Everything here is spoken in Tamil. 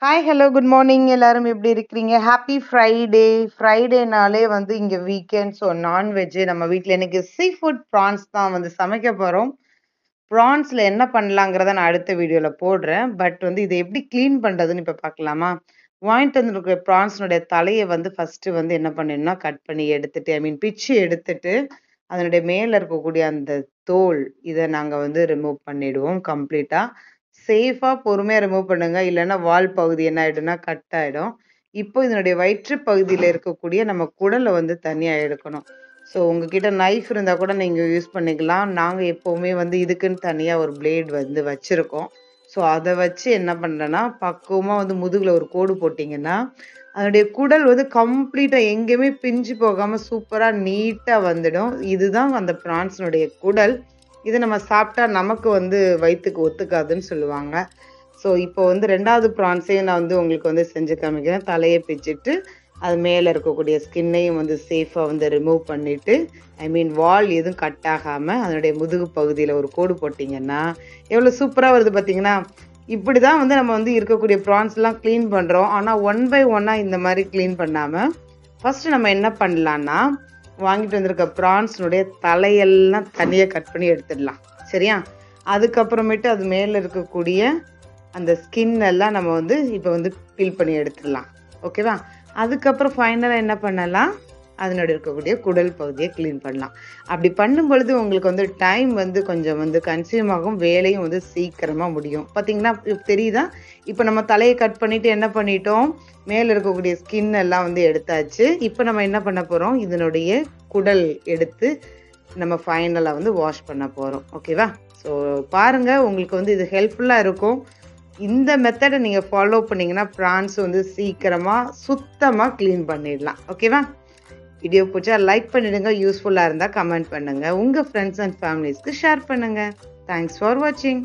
Hi, hello, good morning. எல்லாரும் எப்படி இருக்கிறீங்க? Happy Friday. ஃப்ரைடேனாலே வந்து இங்க வீக்கெண்ட். ஸோ நான்வெஜ் நம்ம வீட்ல இன்னைக்கு சீ ஃபுட் ப்ரான்ஸ் தான் வந்து சமைக்க போறோம். ப்ரான்ஸ்ல என்ன பண்ணலாங்கிறத நான் அடுத்த வீடியோல போடுறேன். பட் வந்து இதை எப்படி க்ளீன் பண்றதுன்னு இப்ப பார்க்கலாமா? வாங்கிட்டு வந்துருக்கிற ப்ரான்ஸ்னுடைய தலையை வந்து ஃபர்ஸ்ட் வந்து என்ன பண்ணணும்னா கட் பண்ணி எடுத்துட்டு, ஐ மீன் பிச்சு எடுத்துட்டு, அதனுடைய மேல இருக்கக்கூடிய அந்த தோல் இதை நாங்க வந்து ரிமூவ் பண்ணிடுவோம் கம்ப்ளீட்டா. சேஃபா பொறுமையா ரிமூவ் பண்ணுங்க. இல்லைன்னா வால் பகுதி என்ன ஆயிடும்னா கட் ஆயிடும். இப்போ இதனுடைய வயிற்று பகுதியில இருக்கக்கூடிய நம்ம குடலை வந்து தனியா எடுக்கணும். ஸோ உங்ககிட்ட நைஃப் இருந்தா கூட நீங்க யூஸ் பண்ணிக்கலாம். நாங்க எப்பவுமே வந்து இதுக்குன்னு தனியா ஒரு பிளேட் வந்து வச்சிருக்கோம். ஸோ அதை வச்சு என்ன பண்றேன்னா பக்குவமா வந்து முதுகுல ஒரு கோடு போட்டீங்கன்னா அதனுடைய குடல் வந்து கம்ப்ளீட்டா எங்கேயுமே பிஞ்சு போகாம சூப்பரா நீட்டா வந்துடும். இதுதான் அந்த பிரான்ஸ்னுடைய குடல். இதை நம்ம சாப்பிட்டா நமக்கு வந்து வயிற்றுக்கு ஒத்துக்காதுன்னு சொல்லுவாங்க. ஸோ இப்போ வந்து 2வது ப்ரான்ஸையும் நான் வந்து உங்களுக்கு வந்து செஞ்சு காமிக்கிறேன். தலையை பிச்சுட்டு அது மேலே இருக்கக்கூடிய ஸ்கின்னையும் வந்து சேஃபாக வந்து ரிமூவ் பண்ணிட்டு, ஐ மீன் வால் எதுவும் கட் ஆகாமல் அதனுடைய முதுகு பகுதியில் ஒரு கோடு போட்டிங்கன்னா எவ்வளோ சூப்பராக வருது பார்த்தீங்கன்னா. இப்படி தான் வந்து நம்ம வந்து இருக்கக்கூடிய ப்ரான்ஸ்லாம் க்ளீன் பண்ணுறோம். ஆனால் ஒன் பை ஒன்னாக இந்த மாதிரி க்ளீன் பண்ணாமல் ஃபஸ்ட்டு நம்ம என்ன பண்ணலான்னா வாங்கிட்டு வந்திருக்க ப்ரான்ஸ்னுடைய தலையெல்லாம் தனியாக கட் பண்ணி எடுத்துடலாம். சரியா? அதுக்கப்புறமேட்டு அது மேலே இருக்கக்கூடிய அந்த ஸ்கின் எல்லாம் நம்ம வந்து இப்போ வந்து பீல் பண்ணி எடுத்துடலாம். ஓகேவா? அதுக்கப்புறம் ஃபைனலாக என்ன பண்ணலாம், அதனுடைய இருக்கக்கூடிய குடல் பகுதியை க்ளீன் பண்ணலாம். அப்படி பண்ணும் பொழுது உங்களுக்கு வந்து டைம் வந்து கொஞ்சம் வந்து கன்சியூம் ஆகும், வேலையும் வந்து சீக்கிரமாக முடியும். பார்த்தீங்கன்னா தெரியுதா? இப்போ நம்ம தலையை கட் பண்ணிட்டு என்ன பண்ணிட்டோம், மேலே இருக்கக்கூடிய ஸ்கின் எல்லாம் வந்து எடுத்தாச்சு. இப்போ நம்ம என்ன பண்ண போகிறோம், இதனுடைய குடல் எடுத்து நம்ம ஃபைனலாக வந்து வாஷ் பண்ண போகிறோம். ஓகேவா? ஸோ பாருங்கள், உங்களுக்கு வந்து இது ஹெல்ப்ஃபுல்லாக இருக்கும். இந்த மெத்தடை நீங்கள் ஃபாலோ பண்ணிங்கன்னா ப்ரான்ஸ் வந்து சீக்கிரமாக சுத்தமாக க்ளீன் பண்ணிடலாம். ஓகேவா? வீடியோ பிடிச்சா லைக் பண்ணிடுங்க. யூஸ்ஃபுல்லாக இருந்தால் கமெண்ட் பண்ணுங்கள். உங்கள் ஃப்ரெண்ட்ஸ் அண்ட் ஃபேமிலிஸ்க்கு ஷேர் பண்ணுங்கள். தேங்க்ஸ் ஃபார் வாட்சிங்.